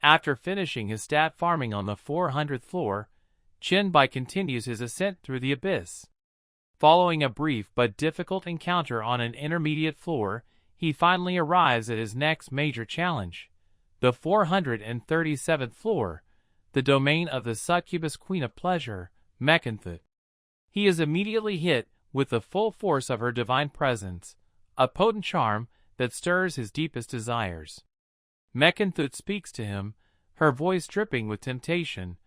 After finishing his stat farming on the 400th floor, Chinbai continues his ascent through the abyss. Following a brief but difficult encounter on an intermediate floor, he finally arrives at his next major challenge, the 437th floor, the domain of the succubus queen of pleasure, Mekanthe. He is immediately hit with the full force of her divine presence, a potent charm that stirs his deepest desires. Mekanthe speaks to him, her voice dripping with temptation,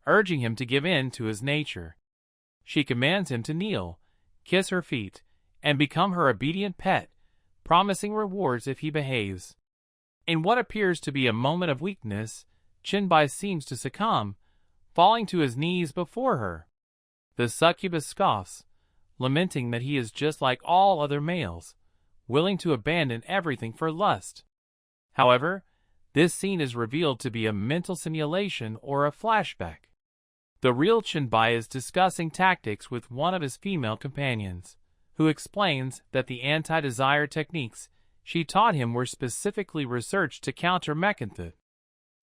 urging him to give in to his nature. She commands him to kneel, kiss her feet, and become her obedient pet, promising rewards if he behaves. In what appears to be a moment of weakness, Chinbai seems to succumb, falling to his knees before her. The succubus scoffs, lamenting that he is just like all other males, willing to abandon everything for lust. However, this scene is revealed to be a mental simulation or a flashback. The real Chinbai is discussing tactics with one of his female companions, who explains that the anti-desire techniques she taught him were specifically researched to counter Mekanthe.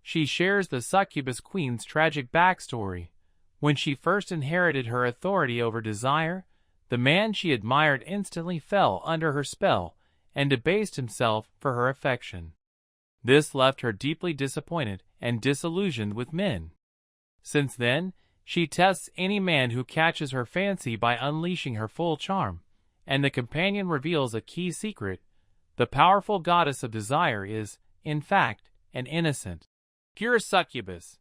She shares the succubus queen's tragic backstory. When she first inherited her authority over desire, the man she admired instantly fell under her spell and debased himself for her affection. This left her deeply disappointed and disillusioned with men. Since then, she tests any man who catches her fancy by unleashing her full charm, and the companion reveals a key secret. The powerful goddess of desire is, in fact, an innocent, pure succubus.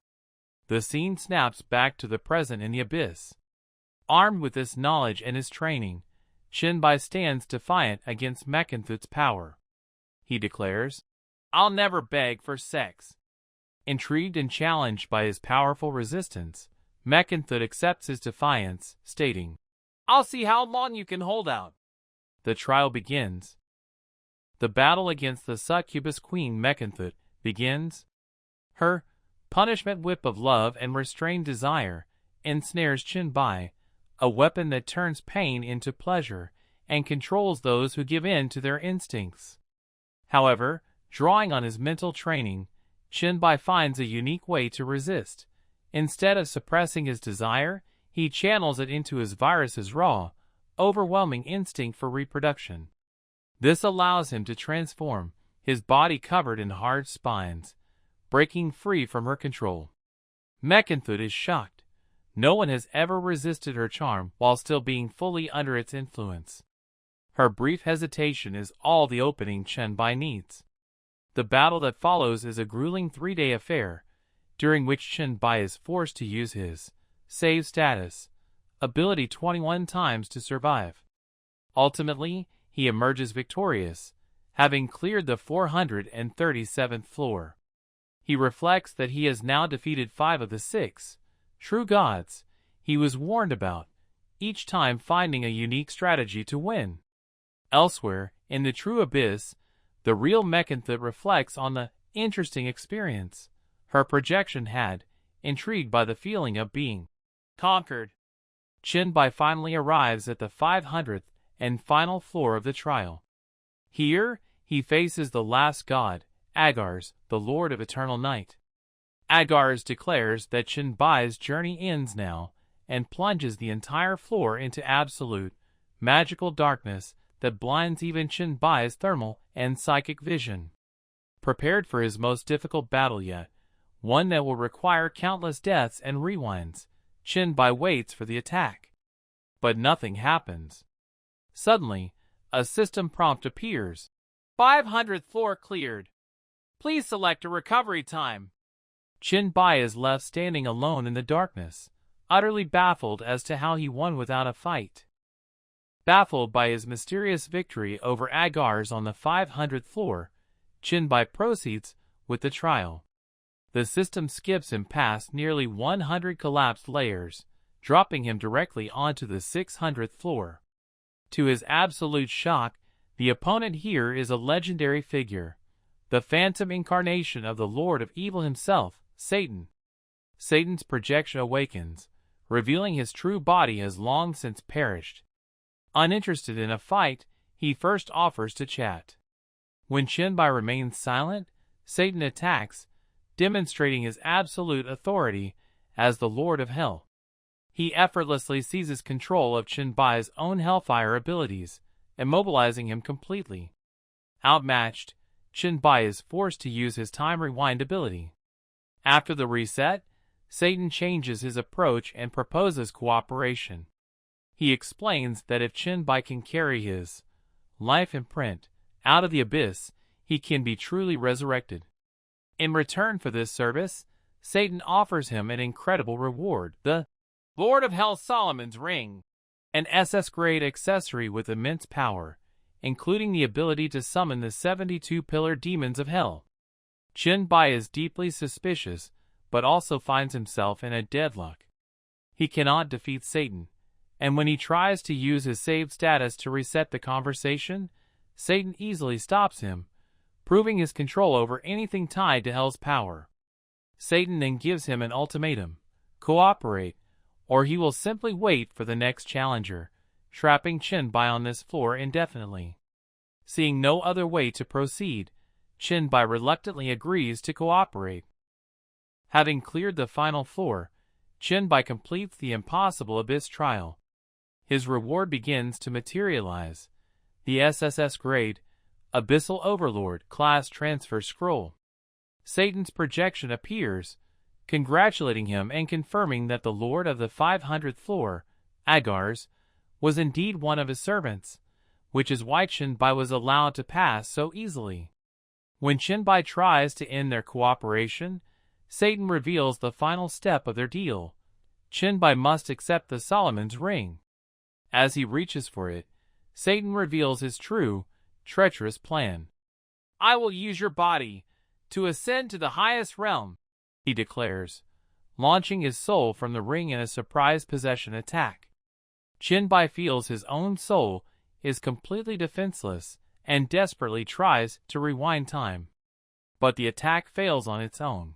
The scene snaps back to the present in the abyss. Armed with this knowledge and his training, Chinbai stands defiant against Mekanthe's power. He declares, "I'll never beg for sex." Intrigued and challenged by his powerful resistance, Mekanthe accepts his defiance, stating, "I'll see how long you can hold out." The trial begins. The battle against the succubus queen Mekanthe begins. Her punishment whip of love and restrained desire ensnares Chinbai, a weapon that turns pain into pleasure and controls those who give in to their instincts. However, drawing on his mental training, Chinbai finds a unique way to resist. Instead of suppressing his desire, he channels it into his virus's raw, overwhelming instinct for reproduction. This allows him to transform, his body covered in hard spines, breaking free from her control. Mekanthe is shocked. No one has ever resisted her charm while still being fully under its influence. Her brief hesitation is all the opening Chinbai needs. The battle that follows is a grueling 3-day affair, during which Chinbai is forced to use his save status ability 21 times to survive. Ultimately, he emerges victorious, having cleared the 437th floor. He reflects that he has now defeated 5 of the 6 true gods he was warned about, each time finding a unique strategy to win. Elsewhere, in the true abyss, the real Mekanthe reflects on the interesting experience her projection had, intrigued by the feeling of being conquered. Chinbai finally arrives at the 500th and final floor of the trial. Here, he faces the last god, Agars, the Lord of Eternal Night. Agars declares that Chinbai's journey ends now and plunges the entire floor into absolute, magical darkness that blinds even Chinbai's thermal and psychic vision. Prepared for his most difficult battle yet, one that will require countless deaths and rewinds, Chinbai waits for the attack. But nothing happens. Suddenly, a system prompt appears. 500th floor cleared. Please select a recovery time. Chinbai is left standing alone in the darkness, utterly baffled as to how he won without a fight. Baffled by his mysterious victory over Agars on the 500th floor, Chinbai proceeds with the trial. The system skips him past nearly 100 collapsed layers, dropping him directly onto the 600th floor. To his absolute shock, the opponent here is a legendary figure, the phantom incarnation of the Lord of Evil himself, Satan. Satan's projection awakens, revealing his true body has long since perished. Uninterested in a fight, he first offers to chat. When Chinbai remains silent, Satan attacks, demonstrating his absolute authority as the Lord of Hell. He effortlessly seizes control of Qinbai's own hellfire abilities, immobilizing him completely. Outmatched, Qinbai is forced to use his time rewind ability. After the reset, Satan changes his approach and proposes cooperation. He explains that if Qinbai can carry his life imprint out of the abyss, he can be truly resurrected. In return for this service, Satan offers him an incredible reward, the Lord of Hell Solomon's Ring, an SS-grade accessory with immense power, including the ability to summon the 72 pillar demons of hell. Qinbai is deeply suspicious, but also finds himself in a deadlock. He cannot defeat Satan, and when he tries to use his saved status to reset the conversation, Satan easily stops him, proving his control over anything tied to Hell's power. Satan then gives him an ultimatum: cooperate, or he will simply wait for the next challenger, trapping Qinbai on this floor indefinitely. Seeing no other way to proceed, Qinbai reluctantly agrees to cooperate. Having cleared the final floor, Qinbai completes the impossible abyss trial. His reward begins to materialize: the SSS grade, Abyssal Overlord class transfer scroll. Satan's projection appears, congratulating him and confirming that the Lord of the 500th floor, Agars, was indeed one of his servants, which is why Qinbai was allowed to pass so easily. When Qinbai tries to end their cooperation, Satan reveals the final step of their deal: Qinbai must accept the Solomon's Ring. As he reaches for it, Satan reveals his true, treacherous plan. "I will use your body to ascend to the highest realm," he declares, launching his soul from the ring in a surprise possession attack. Qinbai feels his own soul is completely defenseless and desperately tries to rewind time. But the attack fails on its own.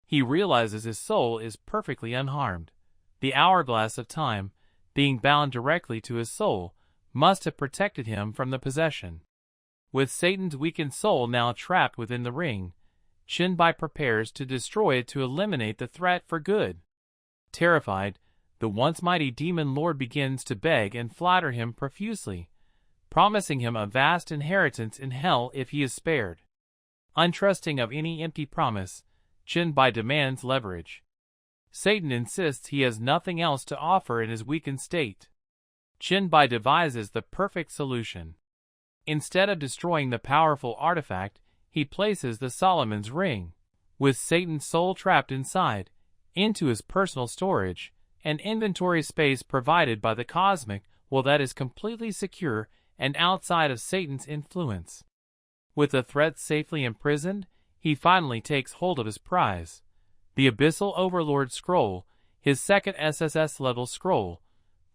He realizes his soul is perfectly unharmed. The hourglass of time, being bound directly to his soul, must have protected him from the possession. With Satan's weakened soul now trapped within the ring, Qinbai prepares to destroy it to eliminate the threat for good. Terrified, the once mighty demon lord begins to beg and flatter him profusely, promising him a vast inheritance in hell if he is spared. Untrusting of any empty promise, Qinbai demands leverage. Satan insists he has nothing else to offer in his weakened state. Qinbai devises the perfect solution. Instead of destroying the powerful artifact, he places the Solomon's Ring, with Satan's soul trapped inside, into his personal storage, an inventory space provided by the cosmic will that is completely secure and outside of Satan's influence. With the threat safely imprisoned, he finally takes hold of his prize, the Abyssal Overlord Scroll, his second SSS level scroll,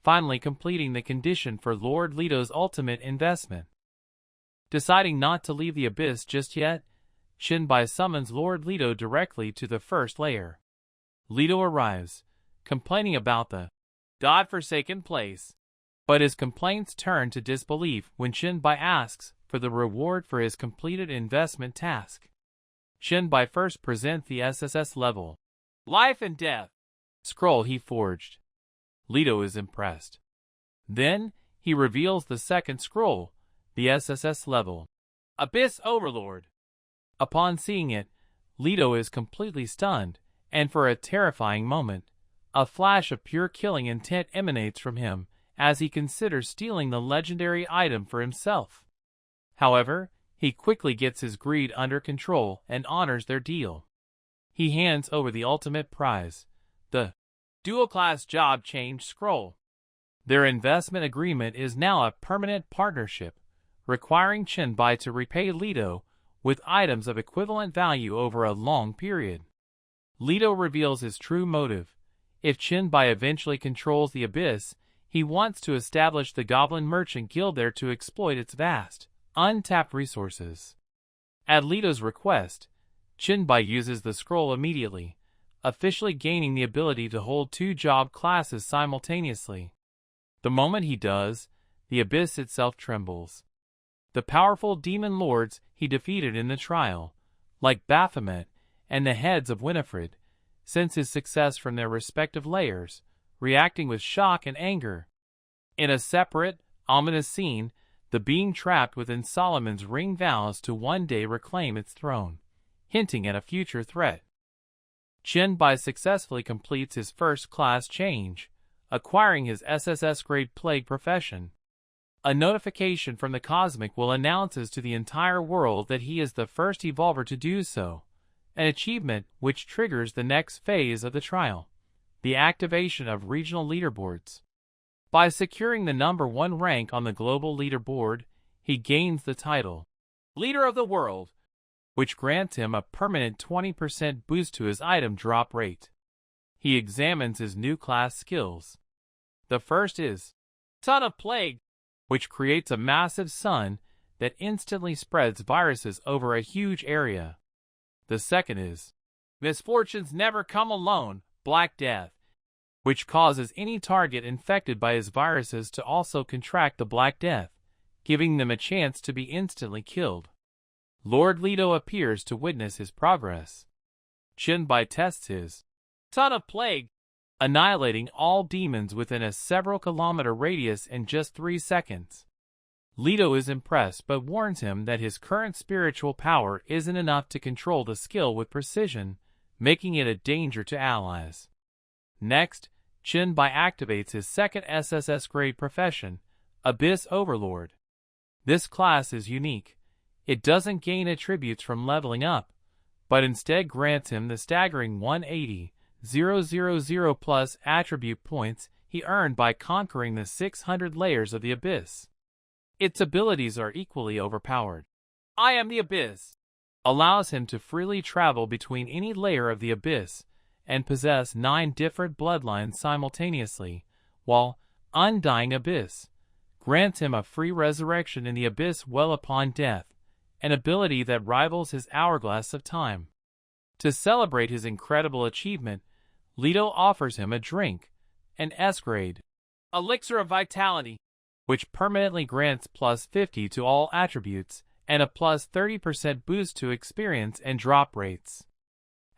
finally completing the condition for Lord Leto's ultimate investment. Deciding not to leave the abyss just yet, Qinbai summons Lord Leto directly to the first layer. Leto arrives, complaining about the God-forsaken place, but his complaints turn to disbelief when Qinbai asks for the reward for his completed investment task. Qinbai first presents the SSS level Life and Death scroll he forged. Leto is impressed. Then, he reveals the second scroll, the SSS level Abyss Overlord. Upon seeing it, Leto is completely stunned, and for a terrifying moment, a flash of pure killing intent emanates from him as he considers stealing the legendary item for himself. However, he quickly gets his greed under control and honors their deal. He hands over the ultimate prize, the Dual-Class Job Change Scroll. Their investment agreement is now a permanent partnership, requiring Qinbai to repay Leto with items of equivalent value over a long period. Leto reveals his true motive. If Qinbai eventually controls the abyss, he wants to establish the Goblin Merchant Guild there to exploit its vast, untapped resources. At Leto's request, Qinbai uses the scroll immediately, officially gaining the ability to hold two job classes simultaneously. The moment he does, the abyss itself trembles. The powerful demon lords he defeated in the trial, like Baphomet, and the heads of Winifred, since his success from their respective layers, reacting with shock and anger. In a separate, ominous scene, the being trapped within Solomon's ring vows to one day reclaim its throne, hinting at a future threat. Jinbai successfully completes his first class change, acquiring his SSS grade plague profession. A notification from the Cosmic will announces to the entire world that he is the first evolver to do so, an achievement which triggers the next phase of the trial, the activation of regional leaderboards. By securing the number 1 rank on the global leaderboard, he gains the title, Leader of the World, which grants him a permanent 20% boost to his item drop rate. He examines his new class skills. The first is Son of Plague, which creates a massive sun that instantly spreads viruses over a huge area. The second is Misfortunes Never Come Alone, Black Death, which causes any target infected by his viruses to also contract the Black Death, giving them a chance to be instantly killed. Lord Leto appears to witness his progress. Jinbai tests his Son of Plague, annihilating all demons within a several-kilometer radius in just 3 seconds. Leto is impressed but warns him that his current spiritual power isn't enough to control the skill with precision, making it a danger to allies. Next, Jinbai activates his second SSS grade profession, Abyss Overlord. This class is unique. It doesn't gain attributes from leveling up, but instead grants him the staggering 180,000 plus attribute points he earned by conquering the 600 layers of the Abyss. Its abilities are equally overpowered. I Am the Abyss allows him to freely travel between any layer of the Abyss and possess 9 different bloodlines simultaneously, while Undying Abyss grants him a free resurrection in the Abyss well upon death, an ability that rivals his Hourglass of Time. To celebrate his incredible achievement, Leto offers him a drink, an S-grade Elixir of Vitality, which permanently grants plus 50 to all attributes and a plus 30% boost to experience and drop rates.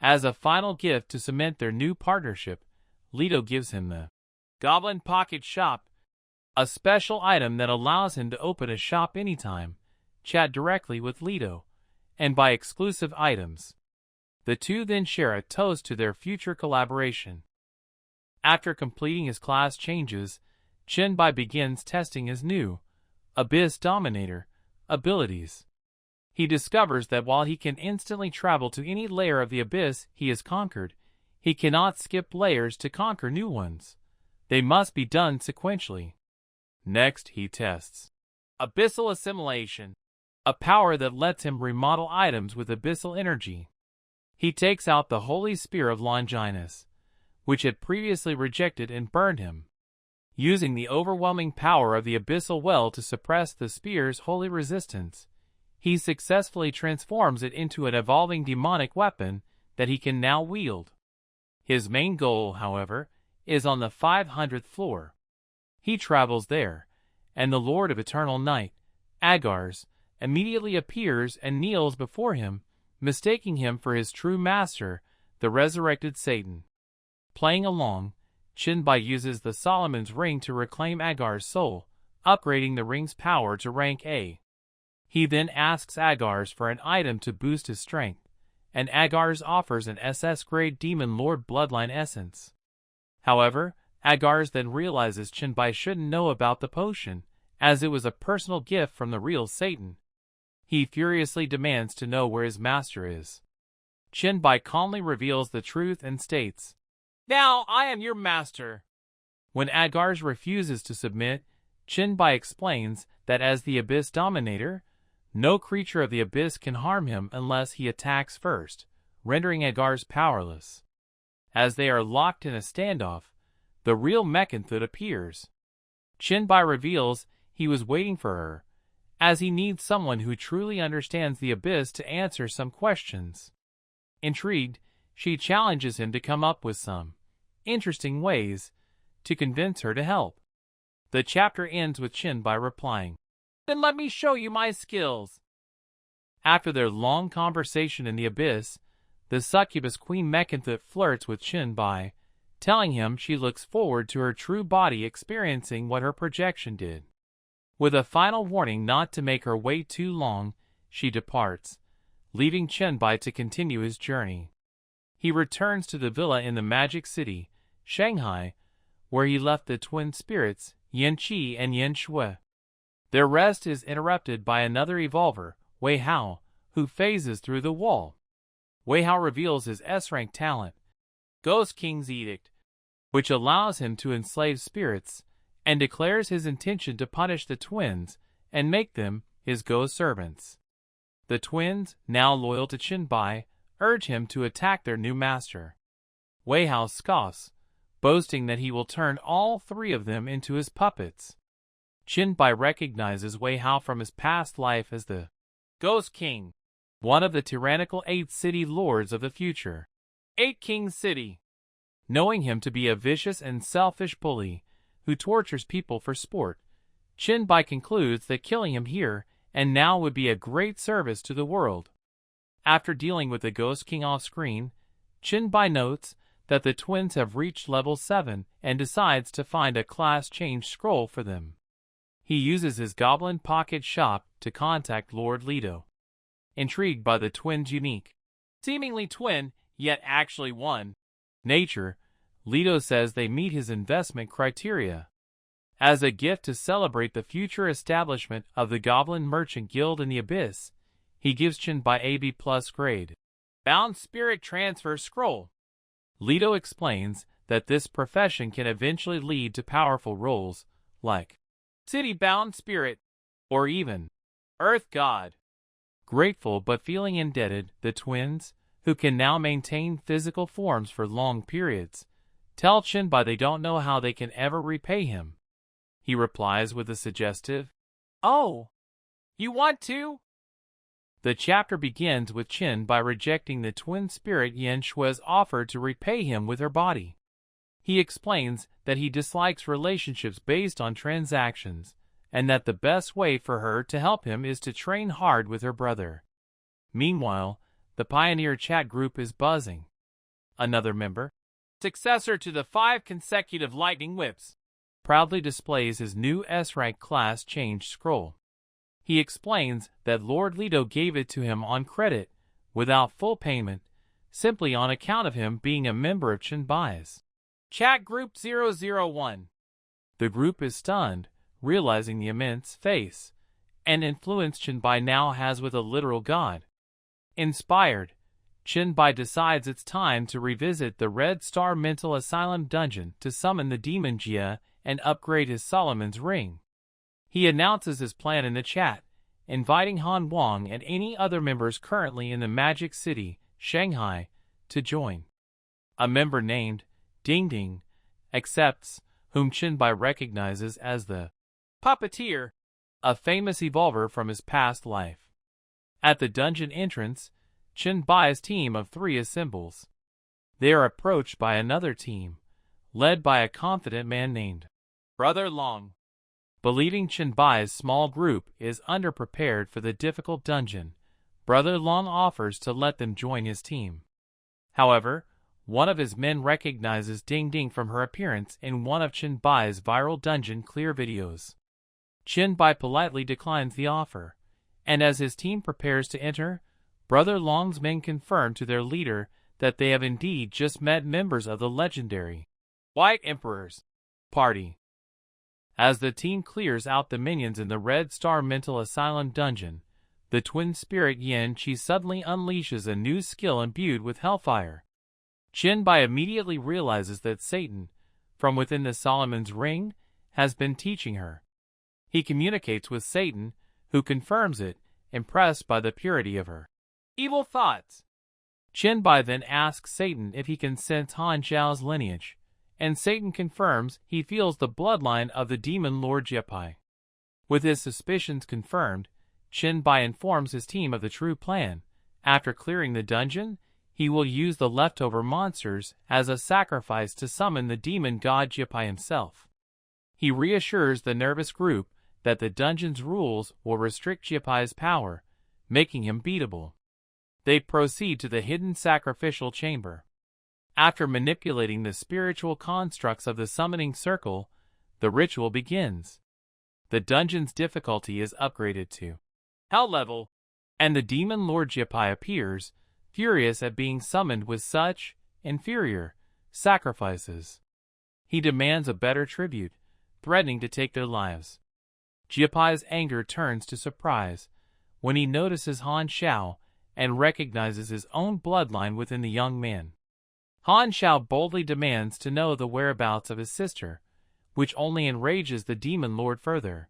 As a final gift to cement their new partnership, Leto gives him the Goblin Pocket Shop, a special item that allows him to open a shop anytime, chat directly with Leto, and buy exclusive items. The two then share a toast to their future collaboration. After completing his class changes, Jinbai begins testing his new Abyss Dominator abilities. He discovers that while he can instantly travel to any layer of the Abyss he has conquered, he cannot skip layers to conquer new ones. They must be done sequentially. Next, he tests Abyssal Assimilation, a power that lets him remodel items with abyssal energy. He takes out the Holy Spear of Longinus, which had previously rejected and burned him. Using the overwhelming power of the Abyssal Well to suppress the spear's holy resistance, he successfully transforms it into an evolving demonic weapon that he can now wield. His main goal, however, is on the 500th floor. He travels there, and the Lord of Eternal Night, Agars, immediately appears and kneels before him, mistaking him for his true master, the resurrected Satan. Playing along, Jinbai uses the Solomon's Ring to reclaim Agar's soul, upgrading the ring's power to rank A. He then asks Agars for an item to boost his strength, and Agars offers an SS-grade Demon Lord Bloodline Essence. However, Agars then realizes Jinbai shouldn't know about the potion, as it was a personal gift from the real Satan. He furiously demands to know where his master is. Jinbai calmly reveals the truth and states, "Now I am your master." When Agars refuses to submit, Jinbai explains that as the Abyss Dominator, no creature of the Abyss can harm him unless he attacks first, rendering Agars powerless. As they are locked in a standoff, the real Mechanthud appears. Jinbai reveals he was waiting for her, as he needs someone who truly understands the Abyss to answer some questions. Intrigued, she challenges him to come up with some interesting ways to convince her to help. The chapter ends with Jinbai replying, "Then let me show you my skills." After their long conversation in the Abyss, the succubus Queen Mechanthe flirts with Chin-bai, telling him she looks forward to her true body experiencing what her projection did. With a final warning not to make her wait too long, she departs, leaving Chin-bai to continue his journey. He returns to the villa in the Magic City, Shanghai, where he left the twin spirits, Yan Qi and Yan Shui. Their rest is interrupted by another evolver, Wei Hao, who phases through the wall. Wei Hao reveals his S-rank talent, Ghost King's Edict, which allows him to enslave spirits, and declares his intention to punish the twins and make them his ghost servants. The twins, now loyal to Chin-bai, urge him to attack their new master. Wei Hao scoffs, boasting that he will turn all three of them into his puppets. Chin-bai recognizes Wei Hao from his past life as the Ghost King, one of the tyrannical 8 city lords of the future. 8 King City. Knowing him to be a vicious and selfish bully who tortures people for sport, Chin-bai concludes that killing him here and now would be a great service to the world. After dealing with the Ghost King off-screen, Chin-bai notes that the twins have reached level 7 and decides to find a class change scroll for them. He uses his Goblin Pocket Shop to contact Lord Leto. Intrigued by the twins' unique, seemingly twin, yet actually one, nature, Leto says they meet his investment criteria. As a gift to celebrate the future establishment of the Goblin Merchant Guild in the Abyss, he gives Chin-bai a B+ grade. Bound Spirit Transfer Scroll. Leto explains that this profession can eventually lead to powerful roles, like City-Bound Spirit, or even Earth God. Grateful but feeling indebted, the twins, who can now maintain physical forms for long periods, tell Chin-bai they don't know how they can ever repay him. He replies with a suggestive, "Oh, you want to?" The chapter begins with Chin-bai rejecting the twin spirit Yan Shui's offer to repay him with her body. He explains that he dislikes relationships based on transactions, and that the best way for her to help him is to train hard with her brother. Meanwhile, the Pioneer chat group is buzzing. Another member, successor to the 5 consecutive lightning whips, proudly displays his new S-rank class change scroll. He explains that Lord Leto gave it to him on credit, without full payment, simply on account of him being a member of Chin-bai's Chat Group 001. The group is stunned, realizing the immense face and influence Chin-bai now has with a literal god. Inspired, Chin-bai decides it's time to revisit the Red Star Mental Asylum dungeon to summon the demon Jia and upgrade his Solomon's Ring. He announces his plan in the chat, inviting Han Wang and any other members currently in the Magic City, Shanghai, to join. A member named Ding Ding accepts, whom Chin-bai recognizes as the Puppeteer, a famous evolver from his past life. At the dungeon entrance, Chin-bai's team of 3 assembles. They are approached by another team, led by a confident man named Brother Long. Believing Chin-bai's small group is underprepared for the difficult dungeon, Brother Long offers to let them join his team. However, one of his men recognizes Ding Ding from her appearance in one of Chin-bai's viral dungeon clear videos. Chin-bai politely declines the offer, and as his team prepares to enter, Brother Long's men confirm to their leader that they have indeed just met members of the legendary White Emperor's party. As the team clears out the minions in the Red Star Mental Asylum dungeon, the twin spirit Yan Qi suddenly unleashes a new skill imbued with hellfire. Chin-bai immediately realizes that Satan, from within the Solomon's Ring, has been teaching her. He communicates with Satan, who confirms it, impressed by the purity of her evil thoughts. Chin-bai then asks Satan if he can sense Han Zhao's lineage, and Satan confirms he feels the bloodline of the demon Lord Jiepai. With his suspicions confirmed, Chin-bai informs his team of the true plan. After clearing the dungeon, he will use the leftover monsters as a sacrifice to summon the demon god Jiepai himself. He reassures the nervous group that the dungeon's rules will restrict Jiepai's power, making him beatable. They proceed to the hidden sacrificial chamber. After manipulating the spiritual constructs of the summoning circle, the ritual begins. The dungeon's difficulty is upgraded to Hell level, and the demon Lord Jipai appears, furious at being summoned with such inferior sacrifices. He demands a better tribute, threatening to take their lives. Jiapai's anger turns to surprise when he notices Han Xiao and recognizes his own bloodline within the young man. Han Xiao boldly demands to know the whereabouts of his sister, which only enrages the demon lord further.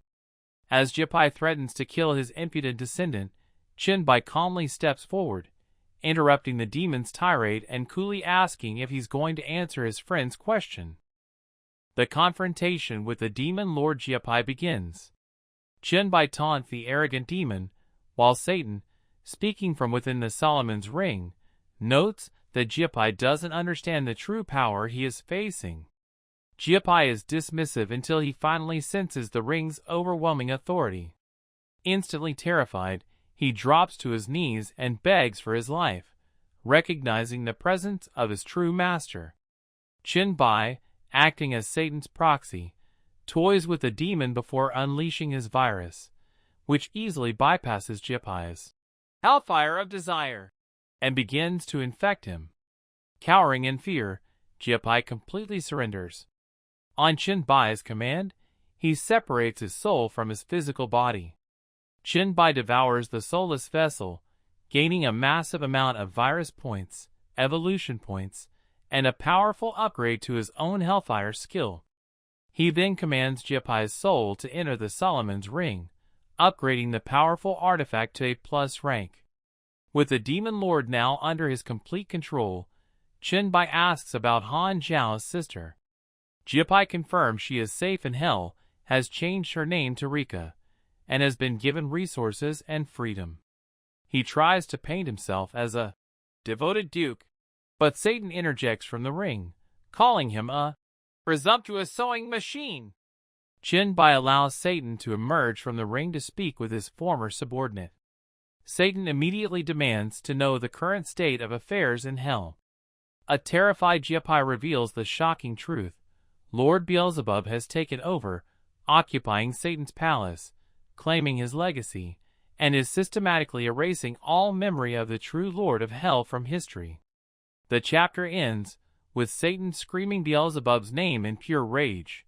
As Jiapai threatens to kill his impudent descendant, Qinbai calmly steps forward, interrupting the demon's tirade and coolly asking if he's going to answer his friend's question. The confrontation with the demon Lord Jiapai begins. Qinbai taunts the arrogant demon, while Satan, speaking from within the Solomon's ring, notes that Jiapai doesn't understand the true power he is facing. Jiapai is dismissive until he finally senses the ring's overwhelming authority. Instantly terrified, he drops to his knees and begs for his life, recognizing the presence of his true master. Qinbai, acting as Satan's proxy, toys with the demon before unleashing his virus, which easily bypasses Jiapai's hellfire of desire and begins to infect him. Cowering in fear, Jiapai completely surrenders. On Qinbai's command, he separates his soul from his physical body. Qinbai devours the soulless vessel, gaining a massive amount of virus points, evolution points, and a powerful upgrade to his own hellfire skill. He then commands Jiapai's soul to enter the Solomon's ring, upgrading the powerful artifact to A+ rank. With the demon lord now under his complete control, Qinbai asks about Han Zhao's sister. Jiapai confirms she is safe in hell, has changed her name to Rika, and has been given resources and freedom. He tries to paint himself as a devoted duke, but Satan interjects from the ring, calling him a presumptuous sewing machine. Qinbai allows Satan to emerge from the ring to speak with his former subordinate. Satan immediately demands to know the current state of affairs in hell. A terrified Jiapai reveals the shocking truth. Lord Beelzebub has taken over, occupying Satan's palace, claiming his legacy, and is systematically erasing all memory of the true Lord of Hell from history. The chapter ends with Satan screaming Beelzebub's name in pure rage.